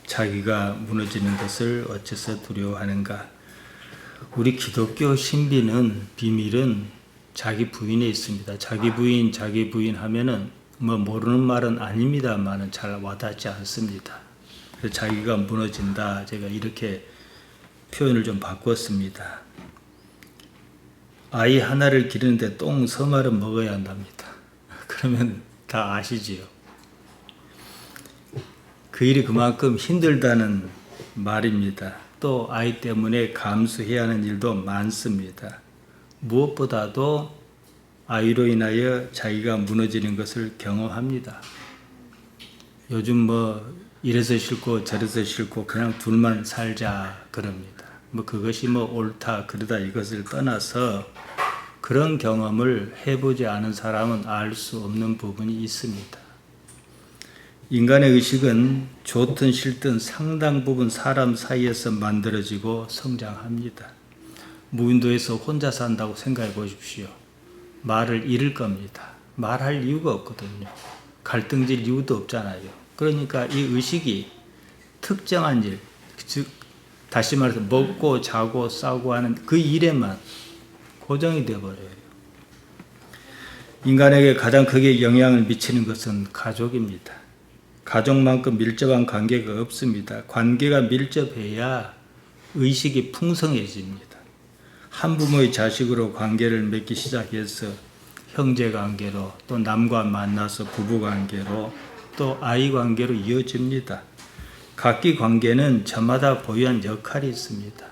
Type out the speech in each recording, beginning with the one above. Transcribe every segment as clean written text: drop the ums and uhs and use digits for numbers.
자기가 무너지는 것을 어째서 두려워하는가? 우리 기독교 신비는 비밀은 자기 부인에 있습니다. 자기 부인 하면은 뭐 모르는 말은 아닙니다만은 잘 와닿지 않습니다. 그래서 자기가 무너진다. 제가 이렇게 표현을 좀 바꿨습니다. 아이 하나를 기르는데 똥 서말은 먹어야 한답니다. 그러면 다 아시지요. 그 일이 그만큼 힘들다는 말입니다. 또 아이 때문에 감수해야 하는 일도 많습니다. 무엇보다도 아이로 인하여 자기가 무너지는 것을 경험합니다. 요즘 뭐 이래서 싫고 저래서 싫고 그냥 둘만 살자 그럽니다. 뭐 그것이 뭐 옳다 그러다 이것을 떠나서 그런 경험을 해보지 않은 사람은 알 수 없는 부분이 있습니다. 인간의 의식은 좋든 싫든 상당 부분 사람 사이에서 만들어지고 성장합니다. 무인도에서 혼자 산다고 생각해 보십시오. 말을 잃을 겁니다. 말할 이유가 없거든요. 갈등질 이유도 없잖아요. 그러니까 이 의식이 특정한 일, 즉 다시 말해서 먹고 자고 싸고 하는 그 일에만 고정이 되어버려요. 인간에게 가장 크게 영향을 미치는 것은 가족입니다. 가족만큼 밀접한 관계가 없습니다. 관계가 밀접해야 의식이 풍성해집니다. 한 부모의 자식으로 관계를 맺기 시작해서 형제관계로 또 남과 만나서 부부관계로 또 아이관계로 이어집니다. 각기 관계는 저마다 보유한 역할이 있습니다.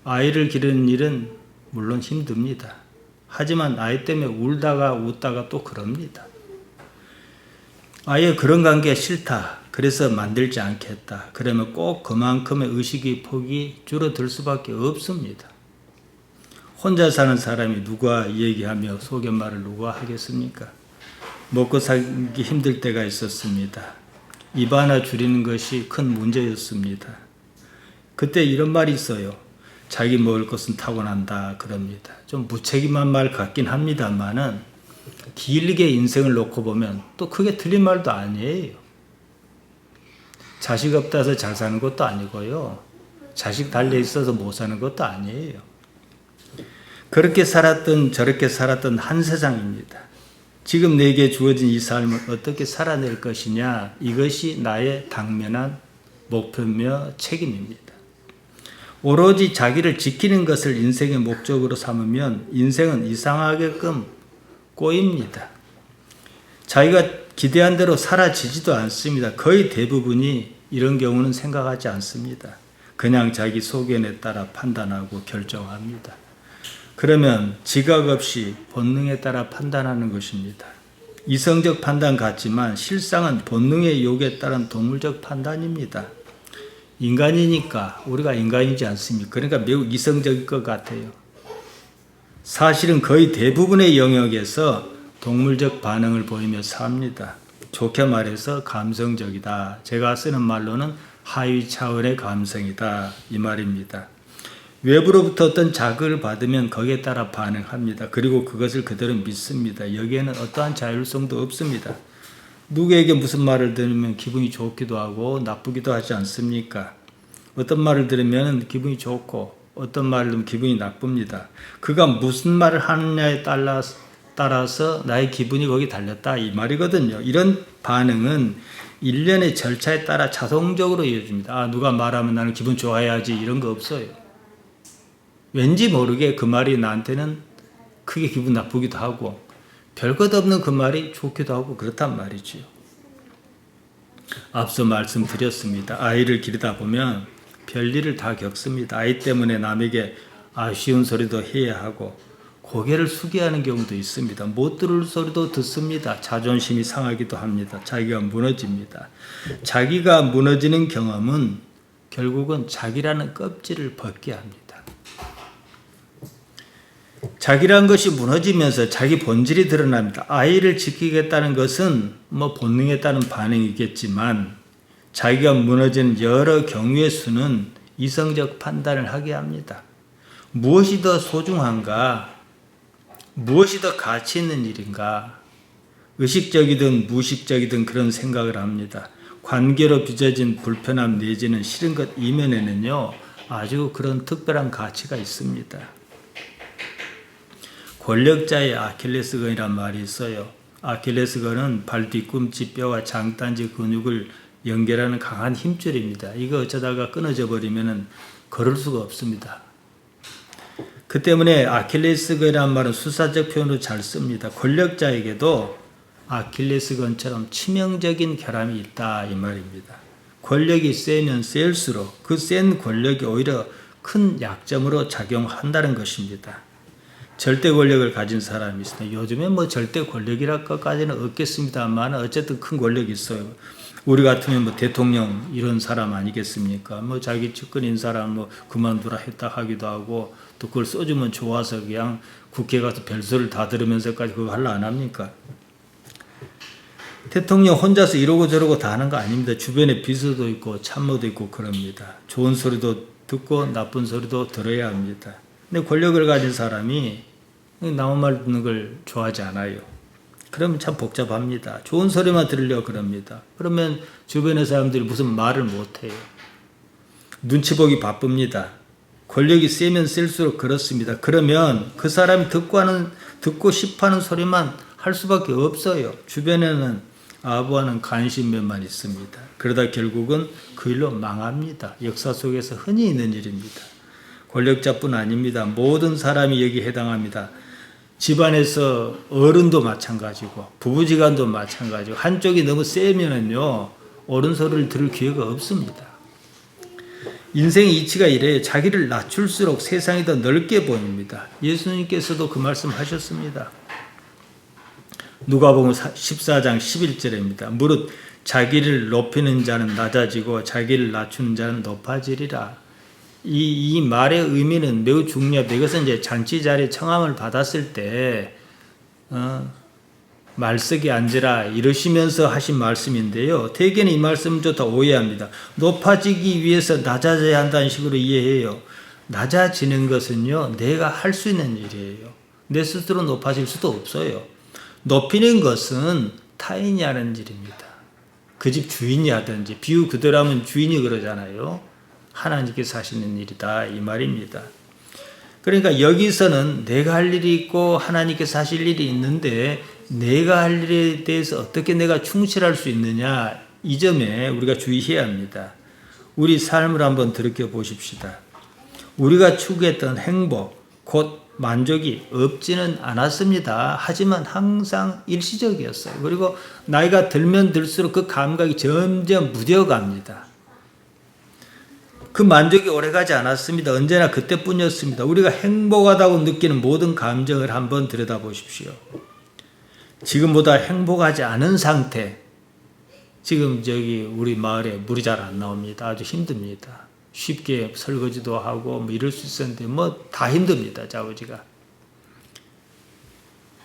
아이를 기르는 일은 물론 힘듭니다. 하지만 아이 때문에 울다가 웃다가 또 그럽니다. 아예 그런 관계가 싫다. 그래서 만들지 않겠다. 그러면 꼭 그만큼의 의식의 폭이 줄어들 수밖에 없습니다. 혼자 사는 사람이 누가 얘기하며 소견말을 누가 하겠습니까? 먹고 살기 힘들 때가 있었습니다. 입 하나 줄이는 것이 큰 문제였습니다. 그때 이런 말이 있어요. 자기 먹을 것은 타고난다 그럽니다. 좀 무책임한 말 같긴 합니다만은 길게 인생을 놓고 보면 또 크게 틀린 말도 아니에요. 자식 없다 해서 잘 사는 것도 아니고요. 자식 달려 있어서 못 사는 것도 아니에요. 그렇게 살았던 저렇게 살았던 한 세상입니다. 지금 내게 주어진 이 삶을 어떻게 살아낼 것이냐, 이것이 나의 당면한 목표며 책임입니다. 오로지 자기를 지키는 것을 인생의 목적으로 삼으면 인생은 이상하게끔 꼬입니다. 자기가 기대한 대로 사라지지도 않습니다. 거의 대부분이 이런 경우는 생각하지 않습니다. 그냥 자기 소견에 따라 판단하고 결정합니다. 그러면 지각 없이 본능에 따라 판단하는 것입니다. 이성적 판단 같지만 실상은 본능의 욕에 따른 동물적 판단입니다. 인간이니까 우리가 인간이지 않습니까? 그러니까 매우 이성적일 것 같아요. 사실은 거의 대부분의 영역에서 동물적 반응을 보이며 삽니다. 좋게 말해서 감성적이다. 제가 쓰는 말로는 하위 차원의 감성이다. 이 말입니다. 외부로부터 어떤 자극을 받으면 거기에 따라 반응합니다. 그리고 그것을 그대로 믿습니다. 여기에는 어떠한 자율성도 없습니다. 누구에게 무슨 말을 들으면 기분이 좋기도 하고 나쁘기도 하지 않습니까? 어떤 말을 들으면 기분이 좋고 어떤 말을 들으면 기분이 나쁩니다. 그가 무슨 말을 하느냐에 따라서 나의 기분이 거기 달렸다 이 말이거든요. 이런 반응은 일련의 절차에 따라 자동적으로 이어집니다. 아, 누가 말하면 나는 기분 좋아야지 이런 거 없어요. 왠지 모르게 그 말이 나한테는 크게 기분 나쁘기도 하고 별것 없는 그 말이 좋기도 하고 그렇단 말이지요. 앞서 말씀드렸습니다. 아이를 기르다 보면 별일을 다 겪습니다. 아이 때문에 남에게 아쉬운 소리도 해야 하고 고개를 숙여야 하는 경우도 있습니다. 못 들을 소리도 듣습니다. 자존심이 상하기도 합니다. 자기가 무너집니다. 자기가 무너지는 경험은 결국은 자기라는 껍질을 벗게 합니다. 자기란 것이 무너지면서 자기 본질이 드러납니다. 아이를 지키겠다는 것은 뭐 본능에 따른 반응이겠지만 자기가 무너지는 여러 경우의 수는 이성적 판단을 하게 합니다. 무엇이 더 소중한가? 무엇이 더 가치 있는 일인가? 의식적이든 무의식적이든 그런 생각을 합니다. 관계로 빚어진 불편함 내지는 싫은 것 이면에는요, 아주 그런 특별한 가치가 있습니다. 권력자의 아킬레스건이란 말이 있어요. 아킬레스건은 발 뒤꿈치 뼈와 장단지 근육을 연결하는 강한 힘줄입니다. 이거 어쩌다가 끊어져 버리면 걸을 수가 없습니다. 그 때문에 아킬레스건이라는 말은 수사적 표현으로 잘 씁니다. 권력자에게도 아킬레스건처럼 치명적인 결함이 있다 이 말입니다. 권력이 세면 셀수록 그 센 권력이 오히려 큰 약점으로 작용한다는 것입니다. 절대 권력을 가진 사람이 있습니다. 요즘에 뭐 절대 권력이랄 것까지는 없겠습니다만 어쨌든 큰 권력이 있어요. 우리 같으면 뭐 대통령 이런 사람 아니겠습니까? 뭐 자기 측근인 사람 뭐 그만두라 했다 하기도 하고 또 그걸 써주면 좋아서 그냥 국회 가서 별소리를 다 들으면서까지 그거 하려 안 합니까? 대통령 혼자서 이러고 저러고 다 하는 거 아닙니다. 주변에 비서도 있고 참모도 있고 그럽니다. 좋은 소리도 듣고 나쁜 소리도 들어야 합니다. 근데 권력을 가진 사람이 남의 말 듣는 걸 좋아하지 않아요. 그러면 참 복잡합니다. 좋은 소리만 들으려고 그럽니다. 그러면 주변의 사람들이 무슨 말을 못해요. 눈치 보기 바쁩니다. 권력이 세면 셀수록 그렇습니다. 그러면 그 사람이 듣고 싶어하는 소리만 할 수밖에 없어요. 주변에는 아부하는 간신배만 있습니다. 그러다 결국은 그 일로 망합니다. 역사 속에서 흔히 있는 일입니다. 권력자뿐 아닙니다. 모든 사람이 여기에 해당합니다. 집안에서 어른도 마찬가지고 부부지간도 마찬가지고 한쪽이 너무 세면은요 옳은 소리를 들을 기회가 없습니다. 인생의 이치가 이래요. 자기를 낮출수록 세상이 더 넓게 보입니다. 예수님께서도 그 말씀 하셨습니다. 누가복음 14장 11절입니다. 무릇 자기를 높이는 자는 낮아지고 자기를 낮추는 자는 높아지리라. 이 말의 의미는 매우 중요합니다. 이것은 이제 잔치 자리에 청함을 받았을 때 말석에 앉으라 이러시면서 하신 말씀인데요. 대개는 이 말씀을 다 오해합니다. 높아지기 위해서 낮아져야 한다는 식으로 이해해요. 낮아지는 것은요, 내가 할 수 있는 일이에요. 내 스스로 높아질 수도 없어요. 높이는 것은 타인이 하는 일입니다. 그 집 주인이 하든지, 비유 그대로 하면 주인이 그러잖아요. 하나님께서 하시는 일이다 이 말입니다. 그러니까 여기서는 내가 할 일이 있고 하나님께서 하실 일이 있는데 내가 할 일에 대해서 어떻게 내가 충실할 수 있느냐 이 점에 우리가 주의해야 합니다. 우리 삶을 한번 들여 보십시다. 우리가 추구했던 행복 곧 만족이 없지는 않았습니다. 하지만 항상 일시적이었어요. 그리고 나이가 들면 들수록 그 감각이 점점 무뎌갑니다. 그 만족이 오래가지 않았습니다. 언제나 그때뿐이었습니다. 우리가 행복하다고 느끼는 모든 감정을 한번 들여다보십시오. 지금보다 행복하지 않은 상태, 지금 우리 마을에 물이 잘 안 나옵니다. 아주 힘듭니다. 쉽게 설거지도 하고 뭐 이럴 수 있었는데 뭐 다 힘듭니다. 자우지가.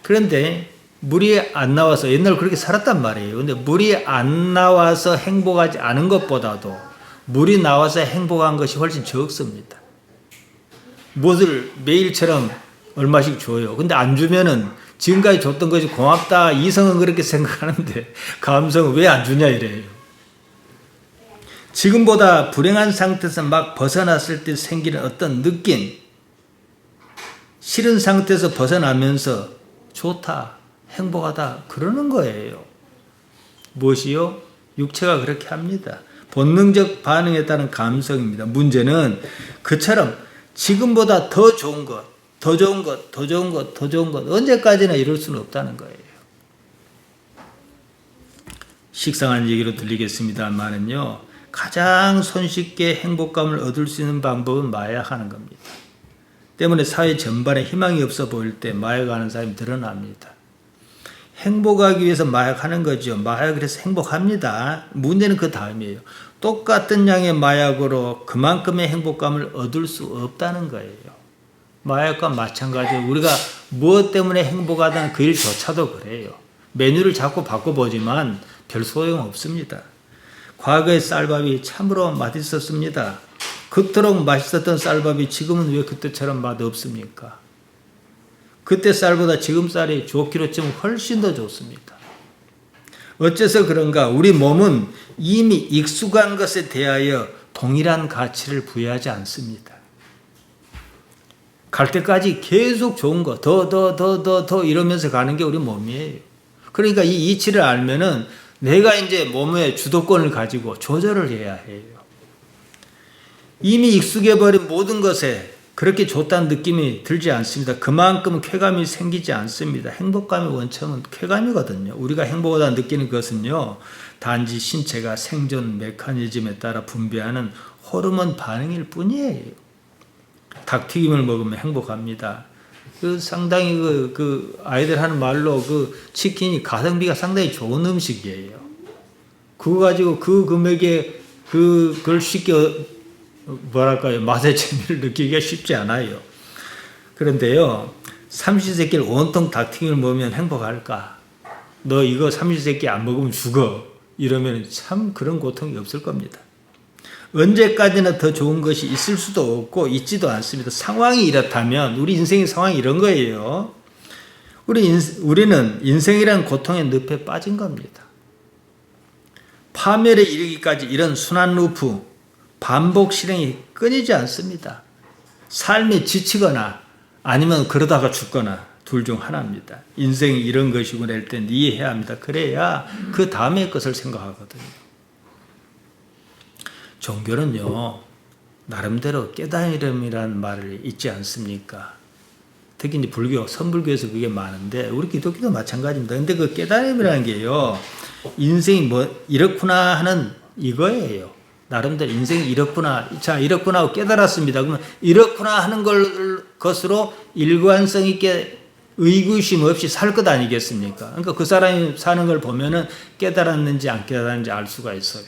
그런데 물이 안 나와서 옛날 그렇게 살았단 말이에요. 근데 물이 안 나와서 행복하지 않은 것보다도 물이 나와서 행복한 것이 훨씬 적습니다. 무엇을 매일처럼 얼마씩 줘요. 근데 안 주면은 지금까지 줬던 것이 고맙다. 이성은 그렇게 생각하는데 감성은 왜 안 주냐 이래요. 지금보다 불행한 상태에서 막 벗어났을 때 생기는 어떤 느낌, 싫은 상태에서 벗어나면서 좋다, 행복하다 그러는 거예요. 무엇이요? 육체가 그렇게 합니다. 본능적 반응에 따른 감성입니다. 문제는 그처럼 지금보다 더 좋은 것, 더 좋은 것, 더 좋은 것, 더 좋은 것 언제까지나 이룰 수는 없다는 거예요. 식상한 얘기로 들리겠습니다만은요. 가장 손쉽게 행복감을 얻을 수 있는 방법은 마약하는 겁니다. 때문에 사회 전반에 희망이 없어 보일 때 마약하는 사람이 드러납니다. 행복하기 위해서 마약하는 거죠. 마약을 해서 행복합니다. 문제는 그 다음이에요. 똑같은 양의 마약으로 그만큼의 행복감을 얻을 수 없다는 거예요. 마약과 마찬가지로 우리가 무엇 때문에 행복하다는 그 일조차도 그래요. 메뉴를 자꾸 바꿔보지만 별 소용 없습니다. 과거의 쌀밥이 참으로 맛있었습니다. 그토록 맛있었던 쌀밥이 지금은 왜 그때처럼 맛없습니까? 그때 쌀보다 지금 쌀이 좋기로쯤 훨씬 더 좋습니다. 어째서 그런가? 우리 몸은 이미 익숙한 것에 대하여 동일한 가치를 부여하지 않습니다. 갈 때까지 계속 좋은 거, 더 이러면서 가는 게 우리 몸이에요. 그러니까 이 이치를 알면은 내가 이제 몸의 주도권을 가지고 조절을 해야 해요. 이미 익숙해버린 모든 것에 그렇게 좋다는 느낌이 들지 않습니다. 그만큼 쾌감이 생기지 않습니다. 행복감의 원천은 쾌감이거든요. 우리가 행복하다 느끼는 것은요, 단지 신체가 생존 메커니즘에 따라 분비하는 호르몬 반응일 뿐이에요. 닭튀김을 먹으면 행복합니다. 상당히 아이들 하는 말로 치킨이 가성비가 상당히 좋은 음식이에요. 그거 가지고 그 금액에 그걸 쉽게 맛의 재미를 느끼기가 쉽지 않아요. 그런데요, 삼시세끼를 온통 닭튀김을 먹으면 행복할까? 너 이거 삼시세끼 안 먹으면 죽어. 이러면 참 그런 고통이 없을 겁니다. 언제까지나 더 좋은 것이 있을 수도 없고 있지도 않습니다. 상황이 이렇다면 우리 인생의 상황이 이런 거예요. 우리는 인생이라는 고통의 늪에 빠진 겁니다. 파멸에 이르기까지 이런 순환 루프, 반복 실행이 끊이지 않습니다. 삶에 지치거나 아니면 그러다가 죽거나 둘 중 하나입니다. 인생이 이런 것이구나 할 땐 이해해야 합니다. 그래야 그 다음의 것을 생각하거든요. 종교는요, 나름대로 깨달음이라는 말을 잊지 않습니까? 특히 이제 불교, 선불교에서 그게 많은데 우리 기독교도 마찬가지입니다. 근데 그 깨달음이라는 게요, 인생이 이렇구나 하는 이거예요. 나름대로 인생이 이렇구나, 자 이렇구나 하고 깨달았습니다. 그러면 이렇구나 하는 것으로 일관성 있게 의구심 없이 살 것 아니겠습니까? 그러니까 그 사람이 사는 걸 보면은 깨달았는지 안 깨달았는지 알 수가 있어요.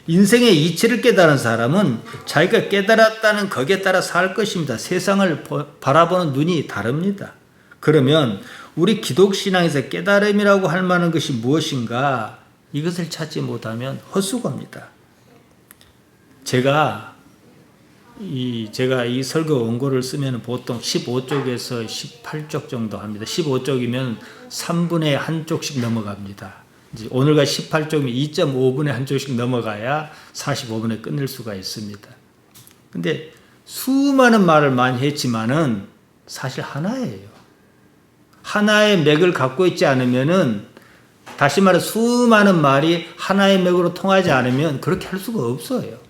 인생의 이치를 깨달은 사람은 자기가 깨달았다는 거기에 따라 살 것입니다. 세상을 바라보는 눈이 다릅니다. 그러면 우리 기독신앙에서 깨달음이라고 할 만한 것이 무엇인가? 이것을 찾지 못하면 헛수고입니다. 제가 이 설교 원고를 쓰면 보통 15쪽에서 18쪽 정도 합니다. 15쪽이면 3분의 1쪽씩 넘어갑니다. 이제 오늘과 18쪽이면 2.5분의 1쪽씩 넘어가야 45분에 끝낼 수가 있습니다. 근데 수많은 말을 많이 했지만은 사실 하나예요. 하나의 맥을 갖고 있지 않으면은, 다시 말해 수많은 말이 하나의 맥으로 통하지 않으면 그렇게 할 수가 없어요.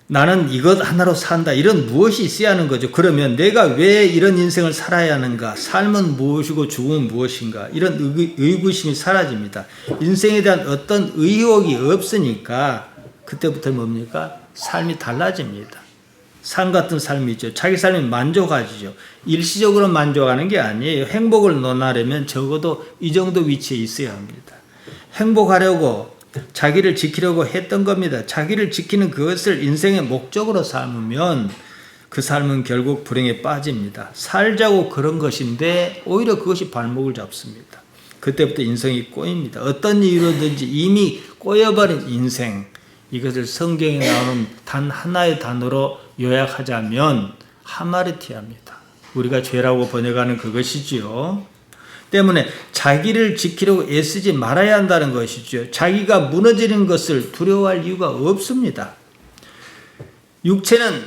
나는 이것 하나로 산다. 이런 무엇이 있어야 하는 거죠. 그러면 내가 왜 이런 인생을 살아야 하는가? 삶은 무엇이고 죽음은 무엇인가? 이런 의구심이 사라집니다. 인생에 대한 어떤 의혹이 없으니까 그때부터 뭡니까? 삶이 달라집니다. 산 같은 삶이죠. 자기 삶이 만족하죠. 일시적으로 만족하는 게 아니에요. 행복을 논하려면 적어도 이 정도 위치에 있어야 합니다. 행복하려고 자기를 지키려고 했던 겁니다. 자기를 지키는 그것을 인생의 목적으로 삼으면 그 삶은 결국 불행에 빠집니다. 살자고 그런 것인데 오히려 그것이 발목을 잡습니다. 그때부터 인생이 꼬입니다. 어떤 이유로든지 이미 꼬여버린 인생, 이것을 성경에 나오는 단 하나의 단어로 요약하자면 하마르티아입니다. 우리가 죄라고 번역하는 그것이지요. 때문에 자기를 지키려고 애쓰지 말아야 한다는 것이죠. 자기가 무너지는 것을 두려워할 이유가 없습니다. 육체는,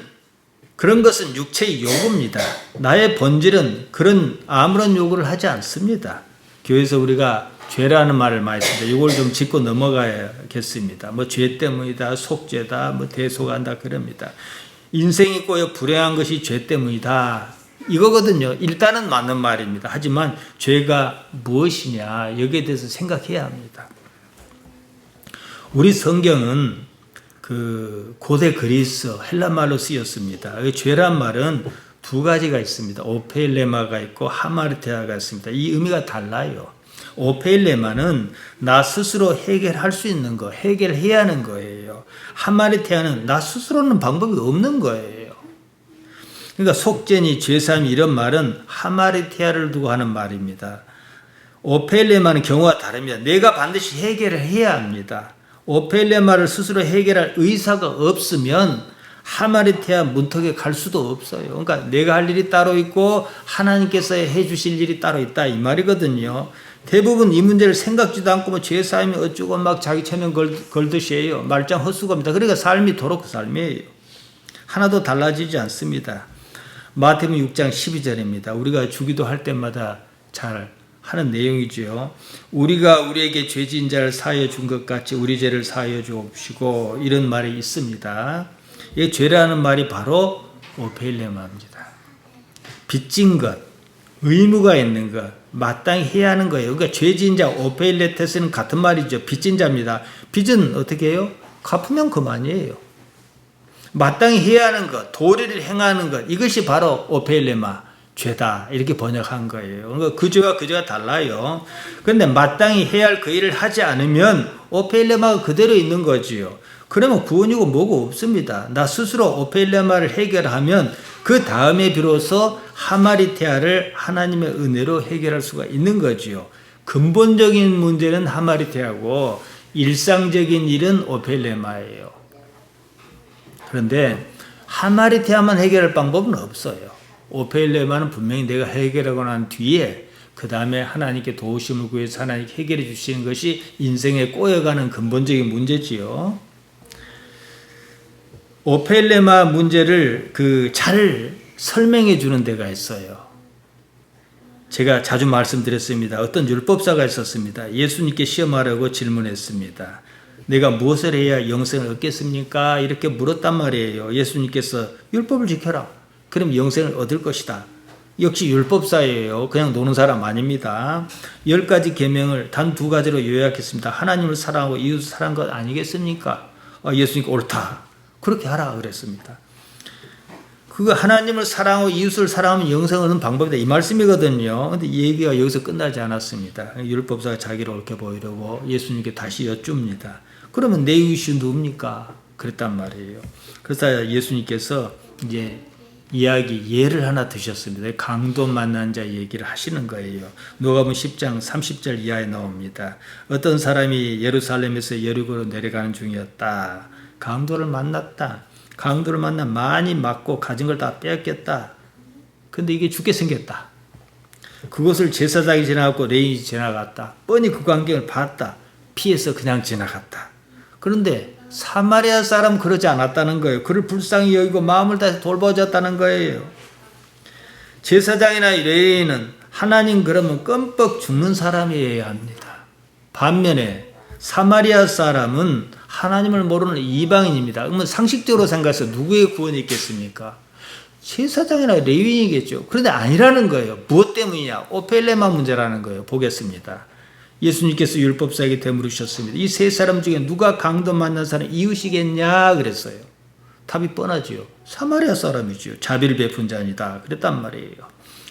그런 것은 육체의 요구입니다. 나의 본질은 그런 아무런 요구를 하지 않습니다. 교회에서 우리가 죄라는 말을 많이 씁니다. 이걸 좀 짚고 넘어가야겠습니다. 죄 때문이다, 속죄다, 대속한다 그럽니다. 인생이 꼬여 불행한 것이 죄 때문이다. 이거거든요. 일단은 맞는 말입니다. 하지만 죄가 무엇이냐, 여기에 대해서 생각해야 합니다. 우리 성경은 고대 그리스 헬라말로 쓰였습니다. 죄란 말은 두 가지가 있습니다. 오페일레마가 있고 하마르테아가 있습니다. 이 의미가 달라요. 오페일레마는 나 스스로 해결할 수 있는 거, 해결해야 하는 거예요. 하마르테아는 나 스스로는 방법이 없는 거예요. 그러니까 속죄니 죄사함이 이런 말은 하마르테아를 두고 하는 말입니다. 오페일레마는 경우가 다릅니다. 내가 반드시 해결을 해야 합니다. 오페일레마를 스스로 해결할 의사가 없으면 하마리테아 문턱에 갈 수도 없어요. 그러니까 내가 할 일이 따로 있고 하나님께서 해주실 일이 따로 있다 이 말이거든요. 대부분 이 문제를 생각지도 않고 뭐 죄사함이 어쩌고 막 자기 체면 걸듯이 해요. 말짱 헛수고입니다. 그러니까 삶이 도로 그 삶이에요. 하나도 달라지지 않습니다. 마태복음 6장 12절입니다. 우리가 주기도 할 때마다 잘 하는 내용이죠. 우리가 우리에게 죄진 자를 사하여 준 것 같이 우리 죄를 사하여 주옵시고 이런 말이 있습니다. 이 죄라는 말이 바로 오페일레마입니다. 빚진 것, 의무가 있는 것, 마땅히 해야 하는 거예요. 그러니까 죄진 자 오페일레테스는 같은 말이죠. 빚진 자입니다. 빚은 어떻게 해요? 갚으면 그만이에요. 마땅히 해야 하는 것, 도리를 행하는 것, 이것이 바로 오페일레마, 죄다 이렇게 번역한 거예요. 그러니까 그 죄와 그 죄가 달라요. 그런데 마땅히 해야 할 그 일을 하지 않으면 오페일레마가 그대로 있는 거지요. 그러면 구원이고 뭐고 없습니다. 나 스스로 오페일레마를 해결하면 그 다음에 비로소 하마리테아를 하나님의 은혜로 해결할 수가 있는 거지요. 근본적인 문제는 하마리테아고 일상적인 일은 오페일레마예요. 그런데 하마리테아만 해결할 방법은 없어요. 오페일레마는 분명히 내가 해결하고 난 뒤에 그 다음에 하나님께 도우심을 구해서 하나님께 해결해 주시는 것이 인생에 꼬여가는 근본적인 문제지요. 오페일레마 문제를 잘 설명해 주는 데가 있어요. 제가 자주 말씀드렸습니다. 어떤 율법사가 있었습니다. 예수님께 시험하라고 질문했습니다. 내가 무엇을 해야 영생을 얻겠습니까? 이렇게 물었단 말이에요. 예수님께서 율법을 지켜라. 그럼 영생을 얻을 것이다. 역시 율법사예요. 그냥 노는 사람 아닙니다. 10가지 계명을 단 2가지로 요약했습니다. 하나님을 사랑하고 이웃을 사랑한 것 아니겠습니까? 예수님께 옳다. 그렇게 하라 그랬습니다. 그거 하나님을 사랑하고 이웃을 사랑하면 영생을 얻는 방법이다. 이 말씀이거든요. 근데 이 얘기가 여기서 끝나지 않았습니다. 율법사가 자기를 옳게 보이려고 예수님께 다시 여쭙니다. 그러면 내 이웃이 누굽니까? 그랬단 말이에요. 그래서 예수님께서 이제 예를 하나 드셨습니다. 강도 만난 자 얘기를 하시는 거예요. 누가복음 10장 30절 이하에 나옵니다. 어떤 사람이 예루살렘에서 여리고로 내려가는 중이었다. 강도를 만났다. 강도를 만나 많이 맞고 가진 걸 다 빼앗겼다. 근데 이게 죽게 생겼다. 그것을 제사장이 지나갔고 레인이 지나갔다. 뻔히 그 광경을 봤다. 피해서 그냥 지나갔다. 그런데 사마리아 사람 그러지 않았다는 거예요. 그를 불쌍히 여기고 마음을 다해 돌봐줬다는 거예요. 제사장이나 레위인은 하나님 그러면 껌뻑 죽는 사람이어야 합니다. 반면에 사마리아 사람은 하나님을 모르는 이방인입니다. 그러면 상식적으로 생각해서 누구의 구원이 있겠습니까? 제사장이나 레위인이겠죠. 그런데 아니라는 거예요. 무엇 때문이냐? 오페일레마 문제라는 거예요. 보겠습니다. 예수님께서 율법사에게 되물으셨습니다. 이 세 사람 중에 누가 강도 만난 사람 이웃이겠냐 그랬어요. 답이 뻔하지요. 사마리아 사람이지요. 자비를 베푼 자니다. 그랬단 말이에요.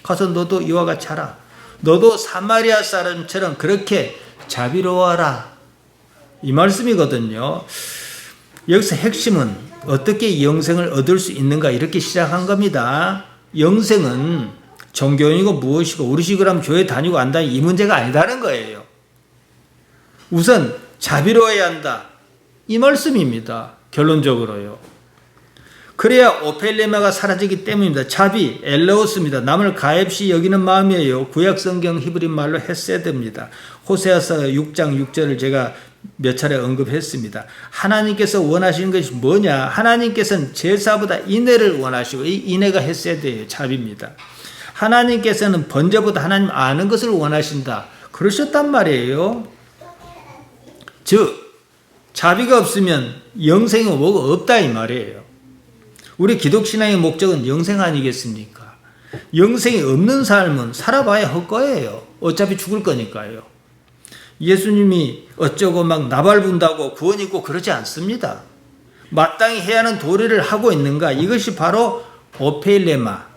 가서 너도 이와 같이 하라. 너도 사마리아 사람처럼 그렇게 자비로워하라. 이 말씀이거든요. 여기서 핵심은 어떻게 영생을 얻을 수 있는가 이렇게 시작한 겁니다. 영생은 종교인이고 무엇이고 우리 식으로 하면 교회 다니고 안 다니고 이 문제가 아니다는 거예요. 우선 자비로워야 한다. 이 말씀입니다. 결론적으로요. 그래야 오페일레마가 사라지기 때문입니다. 자비, 엘레오스입니다. 남을 가엾이 여기는 마음이에요. 구약성경 히브리 말로 헤세드입니다. 호세아서 6장 6절을 제가 몇 차례 언급했습니다. 하나님께서 원하시는 것이 뭐냐? 하나님께서는 제사보다 인애를 원하시고 이 인애가 헤세드예요. 자비입니다. 하나님께서는 번제보다 하나님 아는 것을 원하신다. 그러셨단 말이에요. 즉 자비가 없으면 영생이 뭐가 없다 이 말이에요. 우리 기독신앙의 목적은 영생 아니겠습니까? 영생이 없는 삶은 살아봐야 헛거예요. 어차피 죽을 거니까요. 예수님이 어쩌고 막 나발분다고 구원 있고 그러지 않습니다. 마땅히 해야 하는 도리를 하고 있는가? 이것이 바로 오페일레마.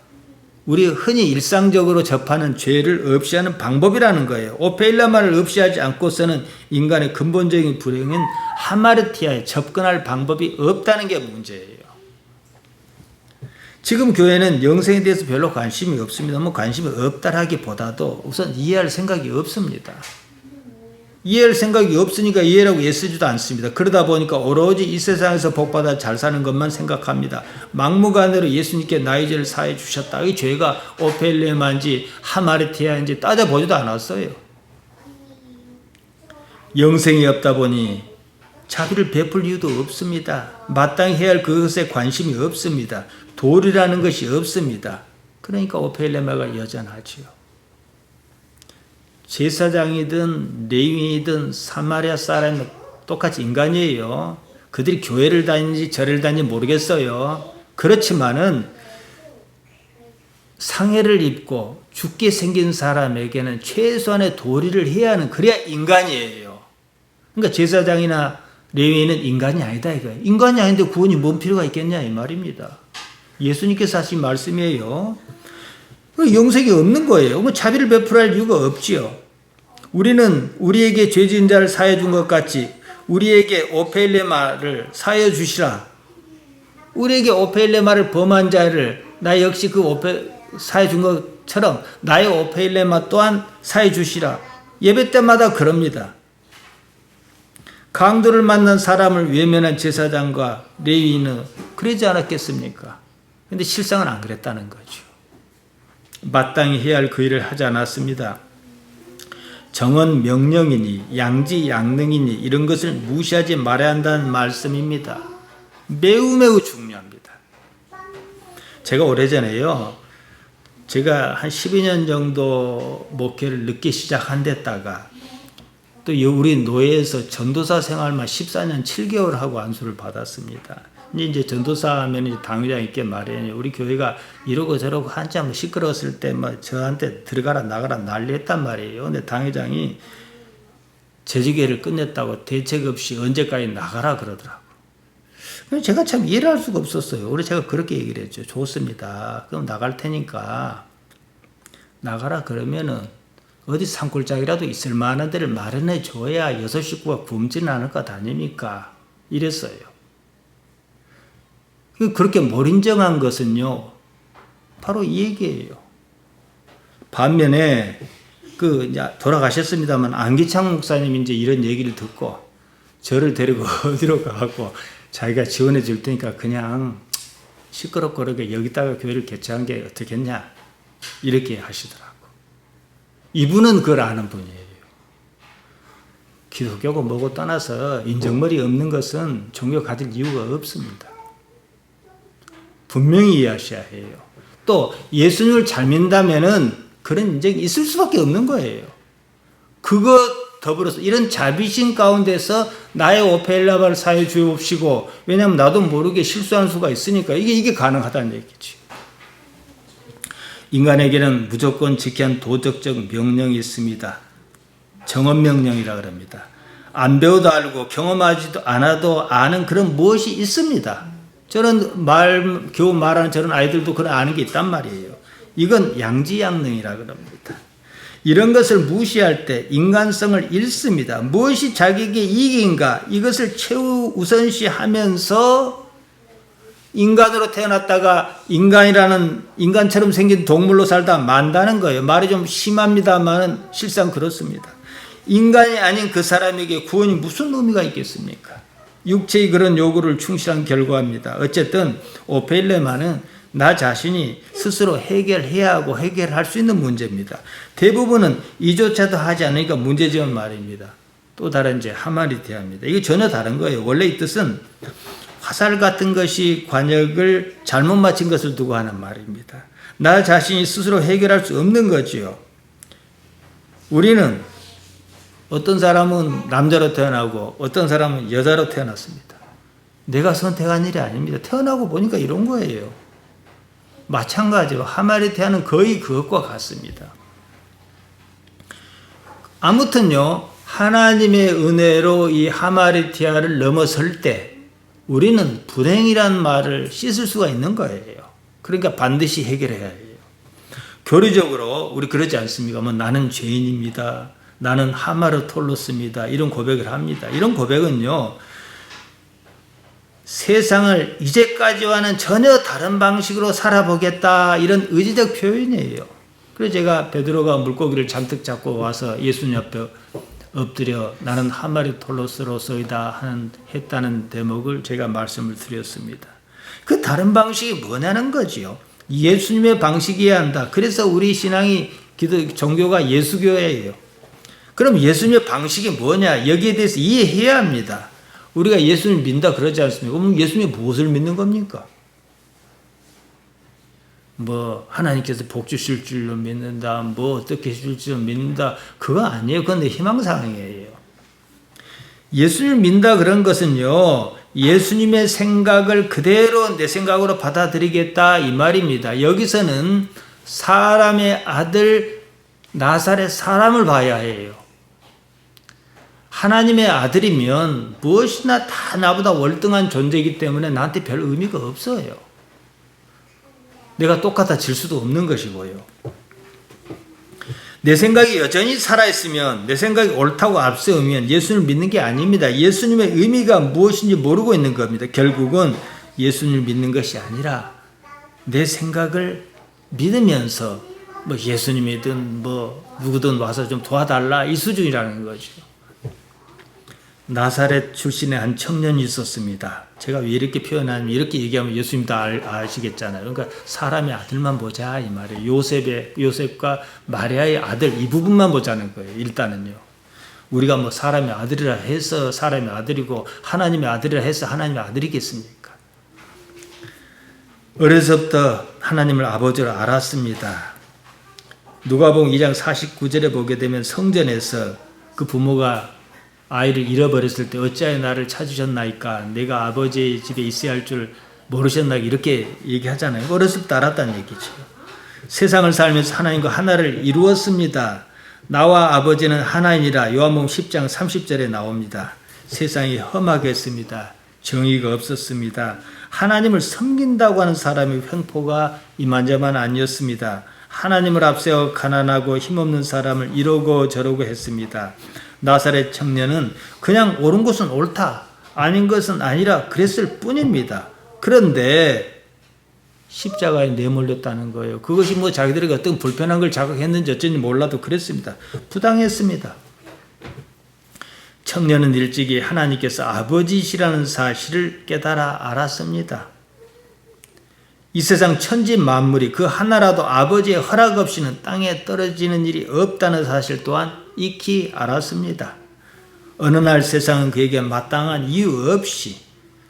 우리 흔히 일상적으로 접하는 죄를 없이 하는 방법이라는 거예요. 오페일레마를 없이 하지 않고서는 인간의 근본적인 불행은 하마르티아에 접근할 방법이 없다는 게 문제예요. 지금 교회는 영생에 대해서 별로 관심이 없습니다. 관심이 없다라기보다도 우선 이해할 생각이 없습니다. 이해할 생각이 없으니까 이해라고 애쓰지도 않습니다. 그러다 보니까 오로지 이 세상에서 복받아 잘 사는 것만 생각합니다. 막무가내로 예수님께 나의 죄를 사해 주셨다. 이 죄가 오펠레마인지 하마르티아인지 따져보지도 않았어요. 영생이 없다 보니 자비를 베풀 이유도 없습니다. 마땅히 해야 할 그것에 관심이 없습니다. 도리라는 것이 없습니다. 그러니까 오펠레마가 여전하지요. 제사장이든 레위인이든 사마리아 사람은 똑같이 인간이에요. 그들이 교회를 다니는지 절을 다니는지 모르겠어요. 그렇지만은 상해를 입고 죽게 생긴 사람에게는 최소한의 도리를 해야 하는, 그래야 인간이에요. 그러니까 제사장이나 레위인은 인간이 아니다 이거예요. 인간이 아닌데 구원이 뭔 필요가 있겠냐 이 말입니다. 예수님께서 하신 말씀이에요. 영생이 없는 거예요. 뭐 자비를 베풀할 이유가 없지요. 우리는 우리에게 죄 지은 자를 사해 준 것 같이 우리에게 오펠레마를 사해 주시라. 우리에게 오펠레마를 범한 자를 나 역시 사해 준 것처럼 나의 오펠레마 또한 사해 주시라. 예배 때마다 그럽니다. 강도를 만난 사람을 외면한 제사장과 레위인은 그러지 않았겠습니까? 근데 실상은 안 그랬다는 거죠. 마땅히 해야 할 그 일을 하지 않았습니다. 정언 명령이니 양지 양능이니 이런 것을 무시하지 말아야 한다는 말씀입니다. 매우 매우 중요합니다. 제가 오래전에요. 제가 한 12년 정도 목회를 늦게 시작한 데다가 또 우리 노예에서 전도사 생활만 14년 7개월 하고 안수를 받았습니다. 이제 전도사 하면 당회장 있게 말이에요. 우리 교회가 이러고 저러고 한참 시끄러웠을 때 저한테 들어가라 나가라 난리했단 말이에요. 근데 당회장이 재직회를 끝냈다고 대책 없이 언제까지 나가라 그러더라고. 제가 참 이해를 할 수가 없었어요. 그래서 제가 그렇게 얘기를 했죠. 좋습니다. 그럼 나갈 테니까 나가라 그러면은 어디 산골짜기라도 있을 만한 데를 마련해 줘야 여섯 식구가 굶지는 않을 것 아닙니까? 이랬어요. 그렇게 몰인정한 것은요, 바로 이 얘기예요. 반면에, 돌아가셨습니다만, 안기창 목사님이 이제 이런 얘기를 듣고, 저를 데리고 어디로 가고, 자기가 지원해 줄 테니까 그냥 시끄럽고르게 여기다가 교회를 개최한 게 어떻겠냐, 이렇게 하시더라고. 이분은 그걸 아는 분이에요. 기독교고 뭐고 떠나서 인정머리 없는 것은 종교 가질 이유가 없습니다. 분명히 이해하셔야 해요. 또 예수님을 잘 믿는다면은 그런 인정이 있을 수밖에 없는 거예요. 그것 더불어서 이런 자비심 가운데서 나의 오펠레마를 사해 주옵시고, 왜냐하면 나도 모르게 실수하는 수가 있으니까 이게 가능하다는 얘기지. 인간에게는 무조건 지켜야 하는 도덕적 명령이 있습니다. 정언명령이라 그럽니다. 안 배워도 알고 경험하지도 않아도 아는 그런 무엇이 있습니다. 저런 겨우 말하는 저런 아이들도 그런 아는 게 있단 말이에요. 이건 양지양능이라 그럽니다. 이런 것을 무시할 때 인간성을 잃습니다. 무엇이 자기에게 이익인가 이것을 최우선시하면서 인간으로 태어났다가 인간처럼 생긴 동물로 살다 만다는 거예요. 말이 좀 심합니다만 실상 그렇습니다. 인간이 아닌 그 사람에게 구원이 무슨 의미가 있겠습니까? 육체의 그런 요구를 충실한 결과입니다. 어쨌든 오펠레마는 나 자신이 스스로 해결해야 하고 해결할 수 있는 문제입니다. 대부분은 이조차도 하지 않으니까 문제지은 말입니다. 또 다른 하마리티아입니다. 이게 전혀 다른 거예요. 원래 이 뜻은 화살 같은 것이 관역을 잘못 맞힌 것을 두고 하는 말입니다. 나 자신이 스스로 해결할 수 없는 거지요. 우리는 어떤 사람은 남자로 태어나고 어떤 사람은 여자로 태어났습니다. 내가 선택한 일이 아닙니다. 태어나고 보니까 이런 거예요. 마찬가지로 하마리티아는 거의 그것과 같습니다. 아무튼요, 하나님의 은혜로 이 하마리티아를 넘어설 때 우리는 불행이란 말을 씻을 수가 있는 거예요. 그러니까 반드시 해결해야 해요. 교리적으로 우리 그러지 않습니까? 나는 죄인입니다. 나는 하마르톨로스입니다. 이런 고백을 합니다. 이런 고백은요, 세상을 이제까지와는 전혀 다른 방식으로 살아보겠다, 이런 의지적 표현이에요. 그래서 제가 베드로가 물고기를 잔뜩 잡고 와서 예수님 앞에 엎드려 나는 한 마리 톨로스로서이다 했다는 대목을 제가 말씀을 드렸습니다. 그 다른 방식이 뭐냐는 거지요. 예수님의 방식이어야 한다. 그래서 우리 신앙이 종교가 예수교예요. 그럼 예수님의 방식이 뭐냐? 여기에 대해서 이해해야 합니다. 우리가 예수님을 믿는다 그러지 않습니까? 그럼 예수님이 무엇을 믿는 겁니까? 뭐 하나님께서 복 주실 줄로 믿는다, 뭐 어떻게 해줄 줄로 믿는다, 그거 아니에요. 그건 내 희망사항이에요. 예수님을 믿는다 그런 것은요, 예수님의 생각을 그대로 내 생각으로 받아들이겠다 이 말입니다. 여기서는 사람의 아들 나사렛 사람을 봐야 해요. 하나님의 아들이면 무엇이나 다 나보다 월등한 존재이기 때문에 나한테 별 의미가 없어요. 내가 똑같아질 수도 없는 것이고요. 내 생각이 여전히 살아있으면, 내 생각이 옳다고 앞세우면 예수님을 믿는 게 아닙니다. 예수님의 의미가 무엇인지 모르고 있는 겁니다. 결국은 예수님을 믿는 것이 아니라 내 생각을 믿으면서 뭐 예수님이든 뭐 누구든 와서 좀 도와달라 이 수준이라는 거죠. 나사렛 출신의 한 청년이 있었습니다. 제가 왜 이렇게 표현하냐면, 이렇게 얘기하면 예수님 다 아시겠잖아요. 그러니까 사람의 아들만 보자 이 말이에요. 요셉과 마리아의 아들 이 부분만 보자는 거예요. 일단은요. 우리가 뭐 사람의 아들이라 해서 사람의 아들이고 하나님의 아들이라 해서 하나님의 아들이겠습니까? 어려서부터 하나님을 아버지로 알았습니다. 누가복음 2장 49절에 보게 되면 성전에서 그 부모가 아이를 잃어버렸을 때 어찌하여 나를 찾으셨나이까, 내가 아버지의 집에 있어야 할 줄 모르셨나이까, 이렇게 얘기하잖아요. 어렸을 때 알았다는 얘기죠. 세상을 살면서 하나님과 하나를 이루었습니다. 나와 아버지는 하나이니라. 요한복음 10장 30절에 나옵니다. 세상이 험하겠습니다. 정의가 없었습니다. 하나님을 섬긴다고 하는 사람의 횡포가 이만저만 아니었습니다. 하나님을 앞세워 가난하고 힘없는 사람을 이러고 저러고 했습니다. 나사렛 청년은 그냥 옳은 것은 옳다, 아닌 것은 아니라 그랬을 뿐입니다. 그런데 십자가에 내몰렸다는 거예요. 그것이 뭐 자기들에게 어떤 불편한 걸 자극했는지 어쩐지 몰라도 그랬습니다. 부당했습니다. 청년은 일찍이 하나님께서 아버지시라는 사실을 깨달아 알았습니다. 이 세상 천지 만물이 그 하나라도 아버지의 허락 없이는 땅에 떨어지는 일이 없다는 사실 또한 익히 알았습니다. 어느 날 세상은 그에게 마땅한 이유 없이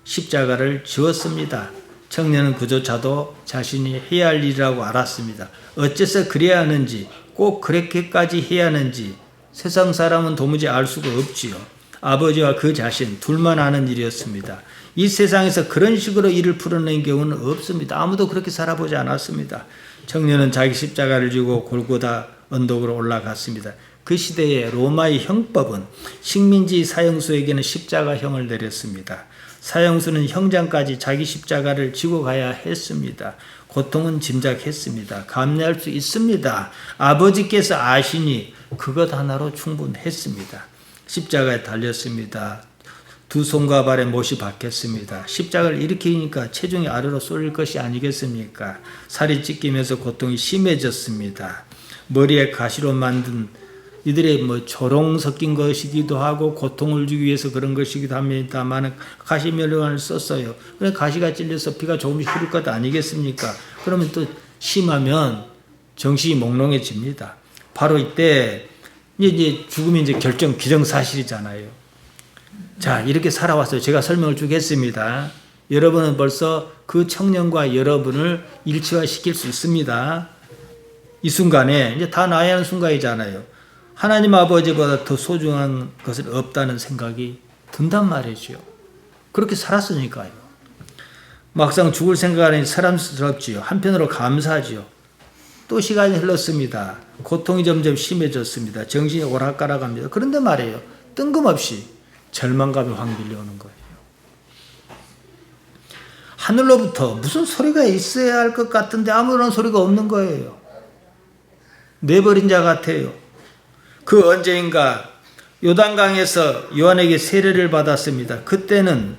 십자가를 지었습니다. 청년은 그조차도 자신이 해야 할 일이라고 알았습니다. 어째서 그래야 하는지, 꼭 그렇게까지 해야 하는지 세상 사람은 도무지 알 수가 없지요. 아버지와 그 자신 둘만 아는 일이었습니다. 이 세상에서 그런 식으로 일을 풀어낸 경우는 없습니다. 아무도 그렇게 살아보지 않았습니다. 청년은 자기 십자가를 지고 골고다 언덕으로 올라갔습니다. 그 시대의 로마의 형법은 식민지 사형수에게는 십자가형을 내렸습니다. 사형수는 형장까지 자기 십자가를 지고 가야 했습니다. 고통은 짐작했습니다. 감내할 수 있습니다. 아버지께서 아시니 그것 하나로 충분했습니다. 십자가에 달렸습니다. 두 손과 발에 못이 박혔습니다. 십자가를 일으키니까 체중이 아래로 쏠릴 것이 아니겠습니까? 살이 찢기면서 고통이 심해졌습니다. 머리에 가시로 만든 이들의 뭐 조롱 섞인 것이기도 하고 고통을 주기 위해서 그런 것이기도 합니다만 가시면류관을 썼어요. 그래 가시가 찔려서 피가 조금씩 흐를 것 아니겠습니까? 그러면 또 심하면 정신이 몽롱해집니다. 바로 이때 이제 죽음이 이제 기정사실이잖아요. 자, 이렇게 살아왔어요. 제가 설명을 주겠습니다. 여러분은 벌써 그 청년과 여러분을 일치화시킬 수 있습니다. 이 순간에 이제 다 나야 하는 순간이잖아요. 하나님 아버지보다 더 소중한 것은 없다는 생각이 든단 말이죠. 그렇게 살았으니까요. 막상 죽을 생각하니 사람스럽지요. 한편으로 감사하지요. 또 시간이 흘렀습니다. 고통이 점점 심해졌습니다. 정신이 오락가락합니다. 그런데 말이에요. 뜬금없이 절망감이 확 밀려오는 거예요. 하늘로부터 무슨 소리가 있어야 할 것 같은데 아무런 소리가 없는 거예요. 내버린 자 같아요. 그 언제인가 요단강에서 요한에게 세례를 받았습니다. 그때는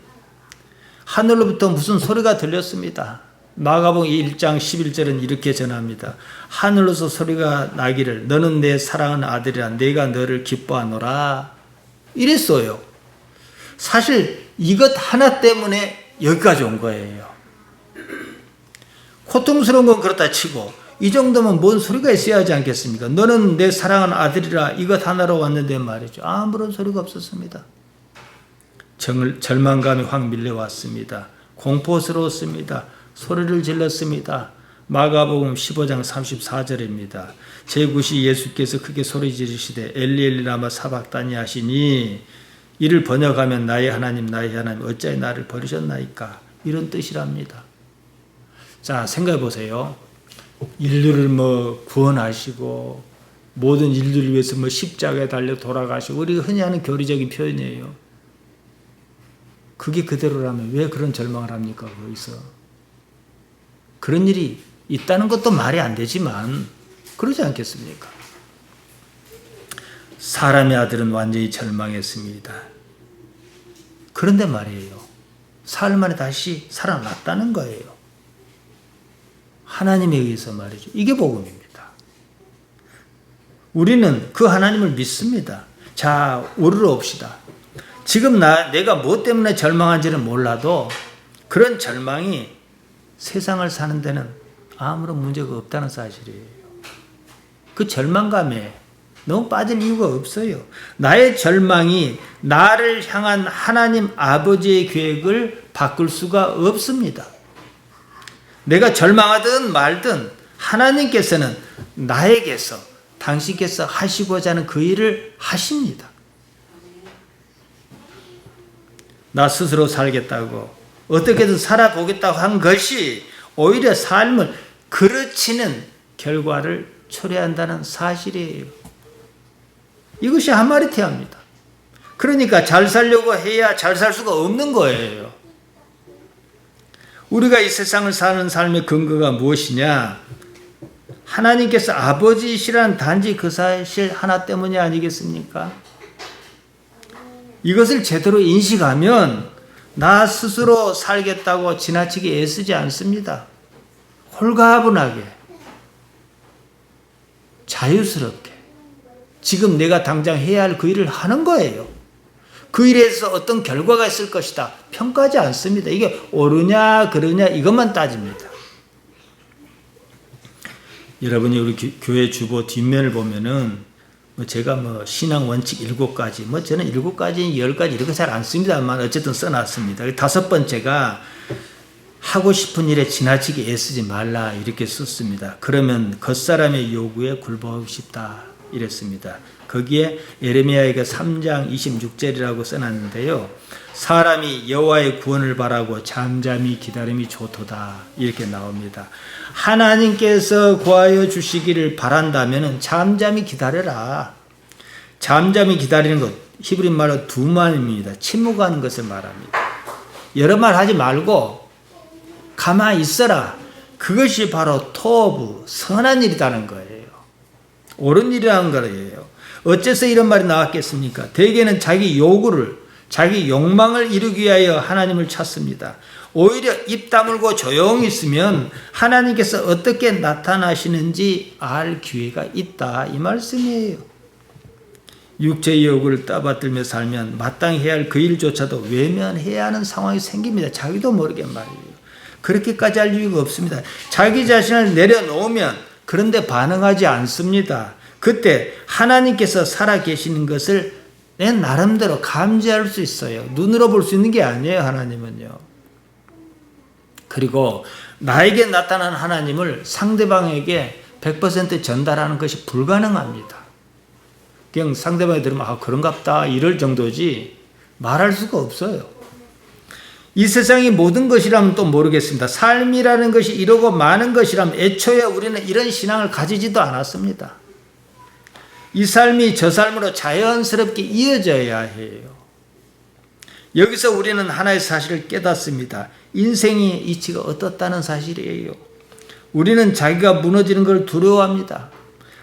하늘로부터 무슨 소리가 들렸습니다. 마가복음 1장 11절은 이렇게 전합니다. 하늘로서 소리가 나기를 너는 내 사랑하는 아들이라 내가 너를 기뻐하노라. 이랬어요. 사실 이것 하나 때문에 여기까지 온 거예요. 고통스러운 건 그렇다 치고 이 정도면 뭔 소리가 있어야 하지 않겠습니까? 너는 내 사랑하는 아들이라 이것 하나로 왔는데 말이죠. 아무런 소리가 없었습니다. 절망감이 확 밀려왔습니다. 공포스러웠습니다. 소리를 질렀습니다. 마가복음 15장 34절입니다. 제9시 예수께서 크게 소리 지르시되 엘리 엘리 라마 사박다니 하시니 이를 번역하면 나의 하나님 어찌하여 나를 버리셨나이까, 이런 뜻이랍니다. 자, 생각해 보세요. 인류를 구원하시고 모든 인류를 위해서 십자가에 달려 돌아가시고, 우리가 흔히 하는 교리적인 표현이에요. 그게 그대로라면 왜 그런 절망을 합니까? 거기서 그런 일이 있다는 것도 말이 안 되지만 그러지 않겠습니까? 사람의 아들은 완전히 절망했습니다. 그런데 말이에요, 사흘 만에 다시 살아났다는 거예요. 하나님에 의해서 말이죠. 이게 복음입니다. 우리는 그 하나님을 믿습니다. 자, 우르르 옵시다. 지금 내가 뭐 때문에 절망한지는 몰라도 그런 절망이 세상을 사는 데는 아무런 문제가 없다는 사실이에요. 그 절망감에 너무 빠진 이유가 없어요. 나의 절망이 나를 향한 하나님 아버지의 계획을 바꿀 수가 없습니다. 내가 절망하든 말든 하나님께서는 나에게서, 당신께서 하시고자 하는 그 일을 하십니다. 나 스스로 살겠다고, 어떻게든 살아보겠다고 한 것이 오히려 삶을 그르치는 결과를 초래한다는 사실이에요. 이것이 하마리테아입니다. 그러니까 잘 살려고 해야 잘 살 수가 없는 거예요. 우리가 이 세상을 사는 삶의 근거가 무엇이냐? 하나님께서 아버지시란 단지 그 사실 하나 때문이 아니겠습니까? 이것을 제대로 인식하면 나 스스로 살겠다고 지나치게 애쓰지 않습니다. 홀가분하게, 자유스럽게 지금 내가 당장 해야 할 그 일을 하는 거예요. 그 일에서 어떤 결과가 있을 것이다 평가하지 않습니다. 이게 옳으냐 그르냐 이것만 따집니다. 여러분이 우리 교회 주보 뒷면을 보면은 제가 신앙 원칙 7가지, 저는 7가지, 10가지 이렇게 잘 안 씁니다만 어쨌든 써놨습니다. 5번째가 하고 싶은 일에 지나치게 애쓰지 말라 이렇게 썼습니다. 그러면 겉사람의 요구에 굴복하고 싶다 이랬습니다. 거기에 예레미야가 3장 26절이라고 써놨는데요. 사람이 여호와의 구원을 바라고 잠잠히 기다림이 좋도다 이렇게 나옵니다. 하나님께서 구하여 주시기를 바란다면 잠잠히 기다려라. 잠잠히 기다리는 것, 히브리 말로 두만입니다. 침묵하는 것을 말합니다. 여러 말 하지 말고 가만히 있어라. 그것이 바로 토부, 선한 일이라는 거예요. 옳은 일이라는 거예요. 어째서 이런 말이 나왔겠습니까? 대개는 자기 요구를, 자기 욕망을 이루기 위하여 하나님을 찾습니다. 오히려 입 다물고 조용히 있으면 하나님께서 어떻게 나타나시는지 알 기회가 있다 이 말씀이에요. 육체의 요구를 떠받들며 살면 마땅히 해야 할 그 일조차도 외면해야 하는 상황이 생깁니다. 자기도 모르게 말이에요. 그렇게까지 할 이유가 없습니다. 자기 자신을 내려놓으면 그런데 반응하지 않습니다. 그때 하나님께서 살아계시는 것을 내 나름대로 감지할 수 있어요. 눈으로 볼 수 있는 게 아니에요. 하나님은요. 그리고 나에게 나타난 하나님을 상대방에게 100% 전달하는 것이 불가능합니다. 그냥 상대방이 들으면 그런갑다 이럴 정도지 말할 수가 없어요. 이 세상이 모든 것이라면 또 모르겠습니다. 삶이라는 것이 이러고 많은 것이라면 애초에 우리는 이런 신앙을 가지지도 않았습니다. 이 삶이 저 삶으로 자연스럽게 이어져야 해요. 여기서 우리는 하나의 사실을 깨닫습니다. 인생의 이치가 어떻다는 사실이에요. 우리는 자기가 무너지는 걸 두려워합니다.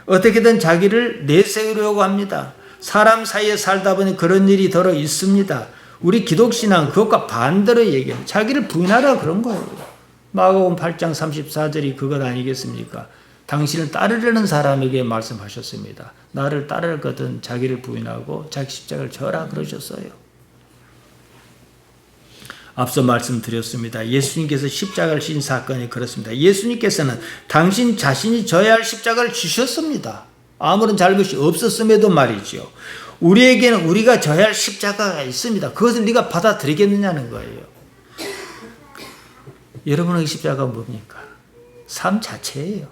어떻게든 자기를 내세우려고 합니다. 사람 사이에 살다 보니 그런 일이 더러 있습니다. 우리 기독신앙 그것과 반대로 얘기해요. 자기를 부인하라 그런 거예요. 마가복음 8장 34절이 그것 아니겠습니까? 당신을 따르려는 사람에게 말씀하셨습니다. 나를 따르거든 자기를 부인하고 자기 십자가를 져라 그러셨어요. 앞서 말씀드렸습니다. 예수님께서 십자가를 지신 사건이 그렇습니다. 예수님께서는 당신 자신이 져야 할 십자가를 지셨습니다. 아무런 잘못이 없었음에도 말이죠. 우리에게는 우리가 져야 할 십자가가 있습니다. 그것을 네가 받아들이겠느냐는 거예요. 여러분의 십자가가 뭡니까? 삶 자체예요.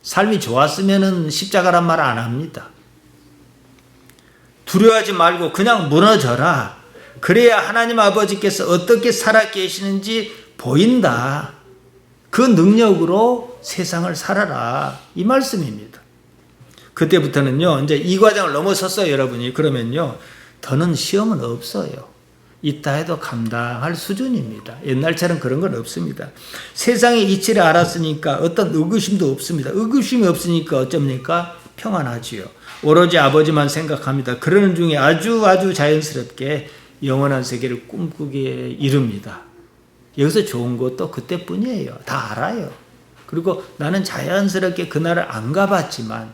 삶이 좋았으면 십자가란 말 안 합니다. 두려워하지 말고 그냥 무너져라. 그래야 하나님 아버지께서 어떻게 살아 계시는지 보인다. 그 능력으로 세상을 살아라. 이 말씀입니다. 그때부터는요, 이제 이 과정을 넘어섰어요, 여러분이. 그러면요, 더는 시험은 없어요. 있다 해도 감당할 수준입니다. 옛날처럼 그런 건 없습니다. 세상의 이치를 알았으니까 어떤 의구심도 없습니다. 의구심이 없으니까 어쩝니까? 평안하지요. 오로지 아버지만 생각합니다. 그러는 중에 아주 자연스럽게 영원한 세계를 꿈꾸게 이릅니다. 여기서 좋은 것도 그때뿐이에요. 다 알아요. 그리고 나는 자연스럽게 그날을 안 가봤지만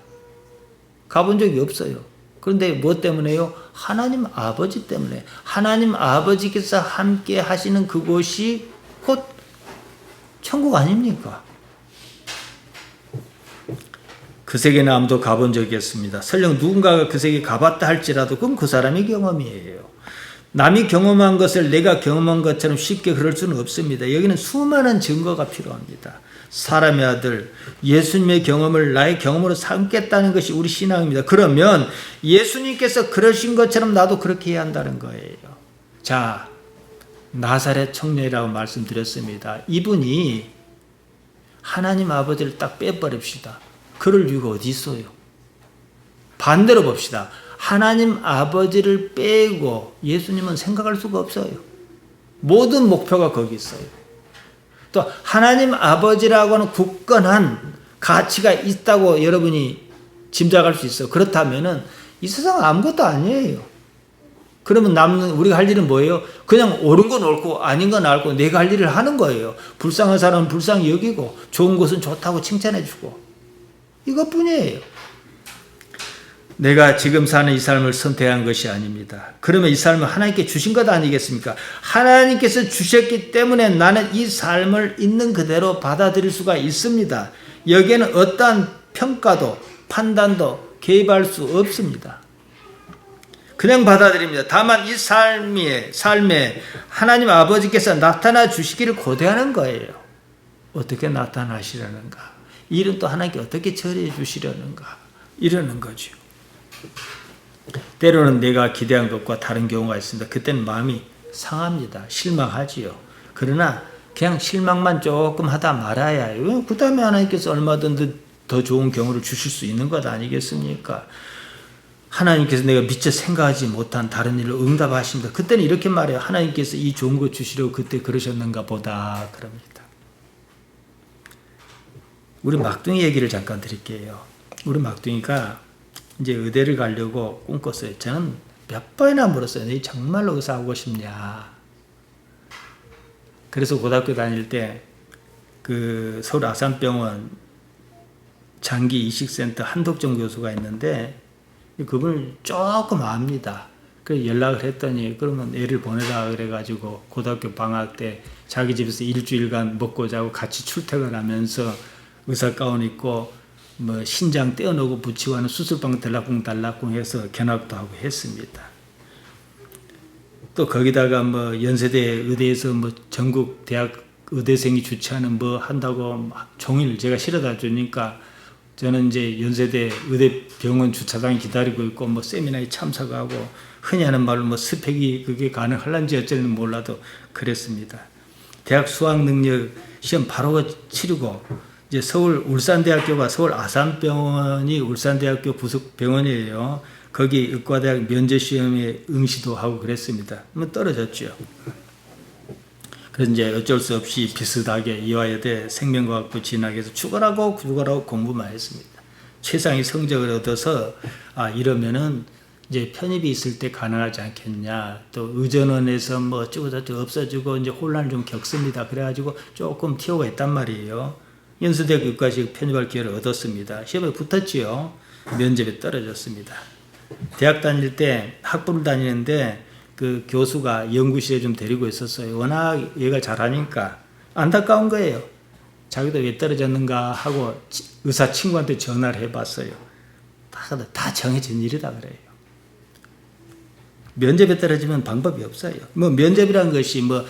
가본 적이 없어요. 그런데 뭐 때문에요? 하나님 아버지 때문에. 하나님 아버지께서 함께 하시는 그곳이 곧 천국 아닙니까? 그 세계는 아무도 가본 적이 없습니다. 설령 누군가가 그 세계 가봤다 할지라도 그건 그 사람의 경험이에요. 남이 경험한 것을 내가 경험한 것처럼 쉽게 그럴 수는 없습니다. 여기는 수많은 증거가 필요합니다. 사람의 아들 예수님의 경험을 나의 경험으로 삼겠다는 것이 우리 신앙입니다. 그러면 예수님께서 그러신 것처럼 나도 그렇게 해야 한다는 거예요. 자, 나사렛 청년이라고 말씀드렸습니다. 이분이 하나님 아버지를 딱 빼버립시다. 그럴 이유가 어디 있어요? 반대로 봅시다. 하나님 아버지를 빼고 예수님은 생각할 수가 없어요. 모든 목표가 거기 있어요. 또 하나님 아버지라고 하는 굳건한 가치가 있다고 여러분이 짐작할 수 있어요. 그렇다면은 이 세상은 아무것도 아니에요. 그러면 남는 우리가 할 일은 뭐예요? 그냥 옳은 건 옳고 아닌 건 옳고 내가 할 일을 하는 거예요. 불쌍한 사람은 불쌍히 여기고 좋은 것은 좋다고 칭찬해주고 이것뿐이에요. 내가 지금 사는 이 삶을 선택한 것이 아닙니다. 그러면 이 삶은 하나님께 주신 것 아니겠습니까? 하나님께서 주셨기 때문에 나는 이 삶을 있는 그대로 받아들일 수가 있습니다. 여기에는 어떠한 평가도 판단도 개입할 수 없습니다. 그냥 받아들입니다. 다만 이 삶에 하나님 아버지께서 나타나 주시기를 고대하는 거예요. 어떻게 나타나시려는가? 일은 또 하나님께 어떻게 처리해 주시려는가? 이러는 거죠. 때로는 내가 기대한 것과 다른 경우가 있습니다. 그때는 마음이 상합니다. 실망하지요. 그러나 그냥 실망만 조금 하다 말아야 해요. 그 다음에 하나님께서 얼마든지 더 좋은 경우를 주실 수 있는 것 아니겠습니까? 하나님께서 내가 미처 생각하지 못한 다른 일을 응답하십니다. 그때는 이렇게 말해요. 하나님께서 이 좋은 것 주시려고 그때 그러셨는가 보다 그럽니다. 우리 막둥이 얘기를 잠깐 드릴게요. 우리 막둥이가 이제 의대를 가려고 꿈꿨어요. 저는 몇 번이나 물었어요. 너 정말로 의사 하고 싶냐? 그래서 고등학교 다닐 때 그 서울 아산병원 장기 이식센터 한덕정 교수가 있는데 그분을 조금 압니다. 그래서 연락을 했더니 그러면 애를 보내라 그래가지고 고등학교 방학 때 자기 집에서 일주일간 먹고 자고 같이 출퇴근하면서 의사 가운 입고 뭐 신장 떼어놓고 붙이고 하는 수술방 달락궁 해서 견학도 하고 했습니다. 또 거기다가 뭐 연세대 의대에서 뭐 전국 대학 의대생이 주최하는 뭐 한다고 종일 제가 실어다 주니까 저는 이제 연세대 의대병원 주차장에 기다리고 있고 뭐 세미나에 참석하고 흔히 하는 말로 뭐 스펙이 그게 가능할런지 어쩔지 몰라도 그랬습니다. 대학 수학능력 시험 바로 치르고 이제 서울 울산대학교가 서울 아산병원이 울산대학교 부속 병원이에요. 거기 의과대학 면접시험에 응시도 하고 그랬습니다. 뭐 떨어졌죠. 그래서 이제 어쩔 수 없이 비슷하게 이화여대 생명과학부 진학해서 죽어라고 공부만 했습니다. 최상의 성적을 얻어서 이러면은 이제 편입이 있을 때 가능하지 않겠냐. 또 의전원에서 뭐 어쩌고저쩌고 없어지고 이제 혼란을 좀 겪습니다. 그래가지고 조금 티오가 있단 말이에요. 연수대 교육과시 편입할 기회를 얻었습니다. 시험에 붙었지요. 면접에 떨어졌습니다. 대학 다닐 때 학부를 다니는데 그 교수가 연구실에 좀 데리고 있었어요. 워낙 얘가 잘하니까 안타까운 거예요. 자기도 왜 떨어졌는가 하고 의사 친구한테 전화를 해봤어요. 다 정해진 일이다 그래요. 면접에 떨어지면 방법이 없어요. 뭐 면접이란 것이 뭐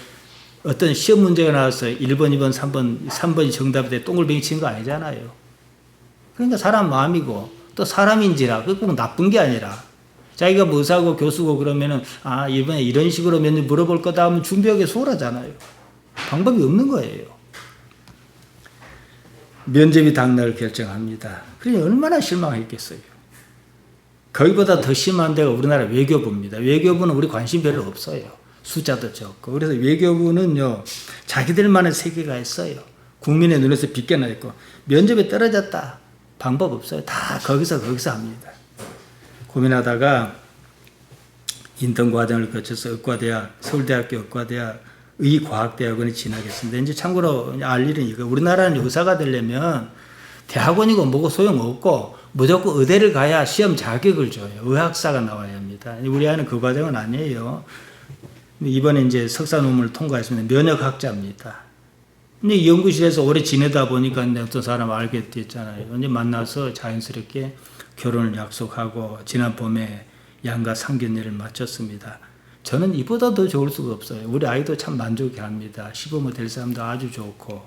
어떤 시험 문제가 나와서 1번, 2번, 3번이 정답이 돼 동글뱅이 친 거 아니잖아요. 그러니까 사람 마음이고 또 사람인지라 그 꼭 나쁜 게 아니라 자기가 뭐 의사고 교수고 그러면은 이번에 이런 식으로 면접 물어볼 거다 하면 준비하기 수월하잖아요. 방법이 없는 거예요. 면접이 당락을 결정합니다. 그러니 얼마나 실망했겠어요. 거기보다 더 심한 데가 우리나라 외교부입니다. 외교부는 우리 관심 별로 없어요. 숫자도 적고. 그래서 외교부는요, 자기들만의 세계가 있어요. 국민의 눈에서 비껴나 있고, 면접에 떨어졌다. 방법 없어요. 다 거기서 합니다. 고민하다가 인턴 과정을 거쳐서 의과대학, 서울대학교 의과대학, 의과학대학원에 진학했습니다. 이제 참고로 알 일은 이거. 우리나라는 의사가 되려면 대학원이고 뭐고 소용없고 무조건 의대를 가야 시험 자격을 줘요. 의학사가 나와야 합니다. 우리 아이는 그 과정은 아니에요. 이번에 이제 석사 논문을 통과했습니다. 면역학자입니다. 근데 이 연구실에서 오래 지내다 보니까 어떤 사람 알게 됐잖아요. 이제 만나서 자연스럽게 결혼을 약속하고 지난 봄에 양가 상견례를 마쳤습니다. 저는 이보다 더 좋을 수가 없어요. 우리 아이도 참 만족해합니다. 시부모 될 사람도 아주 좋고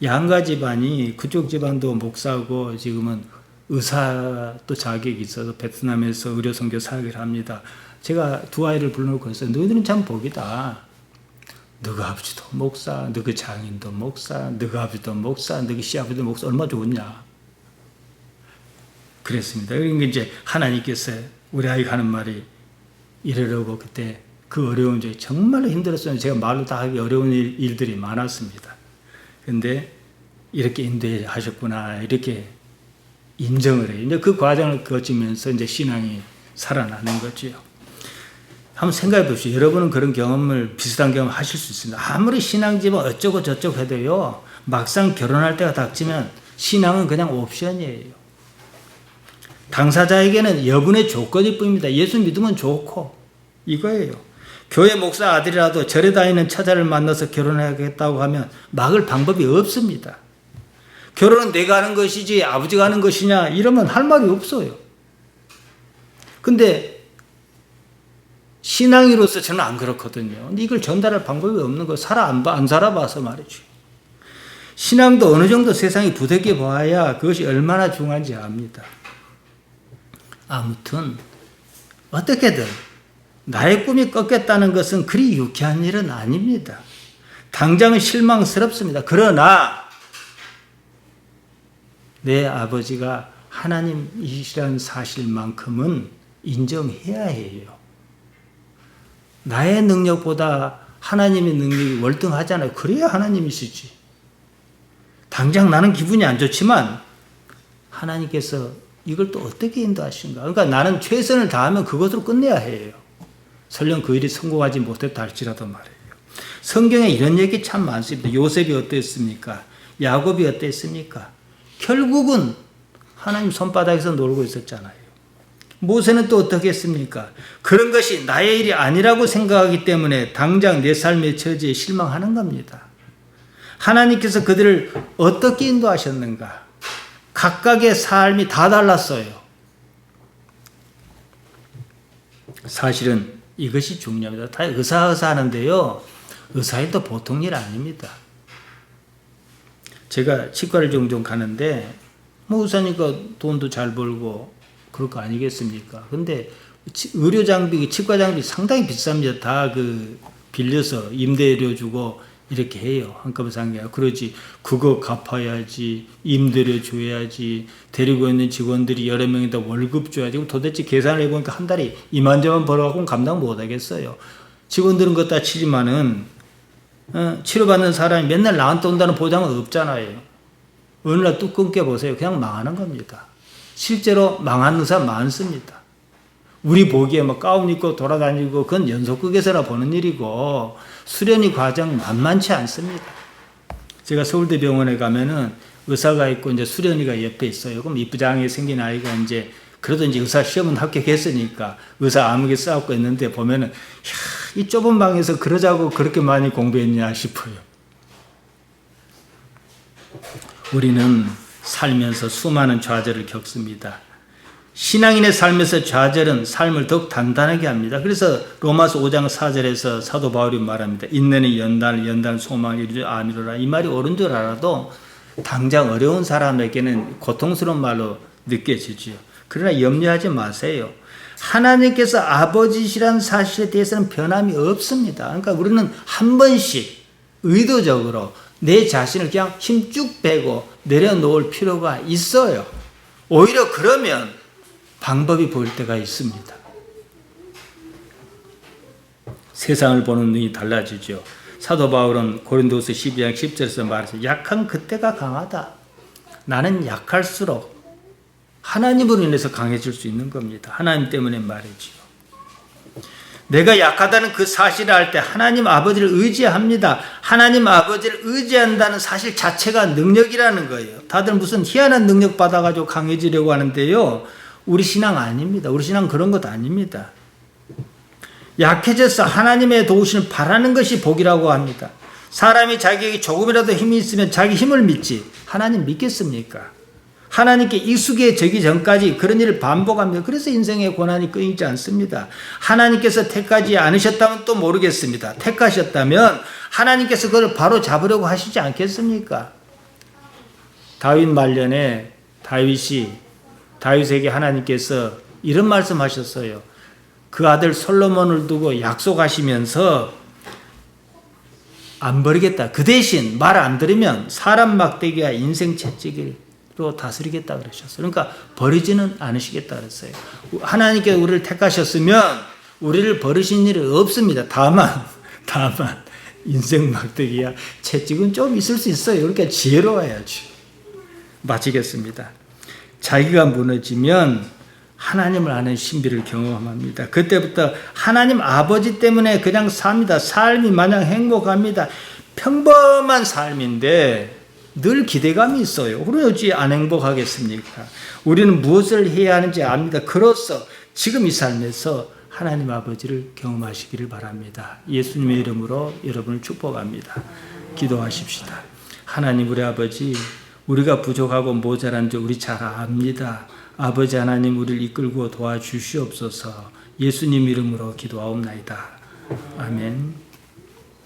양가 집안이 그쪽 집안도 목사고 지금은 의사도 자격이 있어서 베트남에서 의료 선교 사역을 합니다. 제가 두 아이를 불러놓고 했어요. 너희들은 참 복이다. 너희 아버지도 목사, 너희 장인도 목사, 너희 아버지도 목사, 너희 시아버지도 목사, 얼마나 좋냐. 그랬습니다. 그러니까 이제 하나님께서 우리 아이가 하는 말이 이러려고 그때 그 어려운 중에 정말로 힘들었어요. 제가 말로 다 하기 어려운 일들이 많았습니다. 근데 이렇게 인도하셨구나 이렇게 인정을 해요. 이제 그 과정을 거치면서 이제 신앙이 살아나는 거죠. 한번 생각해 보시죠. 여러분은 그런 경험을 비슷한 경험 하실 수 있습니다. 아무리 신앙집은 어쩌고 저쩌고 해도요. 막상 결혼할 때가 닥치면 신앙은 그냥 옵션이에요. 당사자에게는 여분의 조건일 뿐입니다. 예수 믿으면 좋고 이거예요. 교회 목사 아들이라도 절에 다니는 처자를 만나서 결혼하겠다고 하면 막을 방법이 없습니다. 결혼은 내가 하는 것이지 아버지가 하는 것이냐 이러면 할 말이 없어요. 근데 신앙인으로서 저는 안 그렇거든요. 근데 이걸 전달할 방법이 없는 거 안 살아봐서 말이죠. 신앙도 어느 정도 세상이 부대껴 봐야 그것이 얼마나 중요한지 압니다. 아무튼 어떻게든 나의 꿈이 꺾였다는 것은 그리 유쾌한 일은 아닙니다. 당장은 실망스럽습니다. 그러나 내 아버지가 하나님이시라는 사실만큼은 인정해야 해요. 나의 능력보다 하나님의 능력이 월등하잖아요. 그래야 하나님이시지. 당장 나는 기분이 안 좋지만 하나님께서 이걸 또 어떻게 인도하신가. 그러니까 나는 최선을 다하면 그것으로 끝내야 해요. 설령 그 일이 성공하지 못했다 할지라도 말이에요. 성경에 이런 얘기 참 많습니다. 요셉이 어땠습니까? 야곱이 어땠습니까? 결국은 하나님 손바닥에서 놀고 있었잖아요. 모세는 또 어떻게 했습니까? 그런 것이 나의 일이 아니라고 생각하기 때문에 당장 내 삶의 처지에 실망하는 겁니다. 하나님께서 그들을 어떻게 인도하셨는가? 각각의 삶이 다 달랐어요. 사실은 이것이 중요합니다. 다 의사 하는데요. 의사일도 보통 일 아닙니다. 제가 치과를 종종 가는데 뭐 의사니까 돈도 잘 벌고 그럴 거 아니겠습니까? 근데 의료 장비, 치과 장비 상당히 비쌉니다. 다 빌려서 임대료 주고 이렇게 해요. 한꺼번에 산 게 아니라. 그러지. 그거 갚아야지. 임대료 줘야지. 데리고 있는 직원들이 여러 명이다 월급 줘야지. 도대체 계산을 해보니까 한 달에 이만저만 벌어갖고는 감당 못 하겠어요. 직원들은 그거 다 치지만은, 치료받는 사람이 맨날 나한테 온다는 보장은 없잖아요. 어느 날 뚝 끊겨보세요. 그냥 망하는 겁니다. 실제로 망한 의사 많습니다. 우리 보기에 뭐 가운 입고 돌아다니고 그건 연속극에서나 보는 일이고 수련의 과정 만만치 않습니다. 제가 서울대 병원에 가면은 의사가 있고 이제 수련의가 옆에 있어요. 그럼 이쁘장하게 생긴 아이가 이제 그래도 이제 의사 시험은 합격했으니까 의사 암흑에 싸우고 있는데 보면은 야, 이 좁은 방에서 그러자고 그렇게 많이 공부했냐 싶어요. 우리는 살면서 수많은 좌절을 겪습니다. 신앙인의 삶에서 좌절은 삶을 더욱 단단하게 합니다. 그래서 로마서 5장 4절에서 사도 바울이 말합니다. 인내는 연단 소망을 이루지 아니로라. 이 말이 옳은 줄 알아도 당장 어려운 사람에게는 고통스러운 말로 느껴지죠. 그러나 염려하지 마세요. 하나님께서 아버지시라는 사실에 대해서는 변함이 없습니다. 그러니까 우리는 한 번씩 의도적으로 내 자신을 그냥 힘 쭉 빼고 내려놓을 필요가 있어요. 오히려 그러면 방법이 보일 때가 있습니다. 세상을 보는 눈이 달라지죠. 사도 바울은 고린도서 12장 10절에서 말해서 약한 그때가 강하다. 나는 약할수록 하나님으로 인해서 강해질 수 있는 겁니다. 하나님 때문에 말이지요. 내가 약하다는 그 사실을 알 때 하나님 아버지를 의지합니다. 하나님 아버지를 의지한다는 사실 자체가 능력이라는 거예요. 다들 무슨 희한한 능력 받아가지고 강해지려고 하는데요. 우리 신앙 아닙니다. 우리 신앙 그런 것 아닙니다. 약해져서 하나님의 도우심을 바라는 것이 복이라고 합니다. 사람이 자기에게 조금이라도 힘이 있으면 자기 힘을 믿지 하나님 믿겠습니까? 하나님께 익숙해지기 전까지 그런 일을 반복합니다. 그래서 인생의 고난이 끊이지 않습니다. 하나님께서 택하지 않으셨다면 또 모르겠습니다. 택하셨다면 하나님께서 그걸 바로 잡으려고 하시지 않겠습니까? 다윗 말년에 다윗에게 하나님께서 이런 말씀하셨어요. 그 아들 솔로몬을 두고 약속하시면서 안 버리겠다. 그 대신 말 안 들으면 사람 막대기와 인생 채찍으로 다스리겠다 그러셨어요. 그러니까 버리지는 않으시겠다 그랬어요. 하나님께 우리를 택하셨으면 우리를 버리신 일이 없습니다. 다만 인생 막대기와 채찍은 좀 있을 수 있어요. 그러니까 지혜로워야지. 마치겠습니다. 자기가 무너지면 하나님을 아는 신비를 경험합니다. 그때부터 하나님 아버지 때문에 그냥 삽니다. 삶이 마냥 행복합니다. 평범한 삶인데 늘 기대감이 있어요. 그럼 어찌 안 행복하겠습니까? 우리는 무엇을 해야 하는지 압니다. 그로써 지금 이 삶에서 하나님 아버지를 경험하시기를 바랍니다. 예수님의 이름으로 여러분을 축복합니다. 기도하십시다. 하나님 우리 아버지, 우리가 부족하고 모자란 줄 우리 잘 압니다. 아버지 하나님 우리를 이끌고 도와주시옵소서. 예수님 이름으로 기도하옵나이다. 아멘.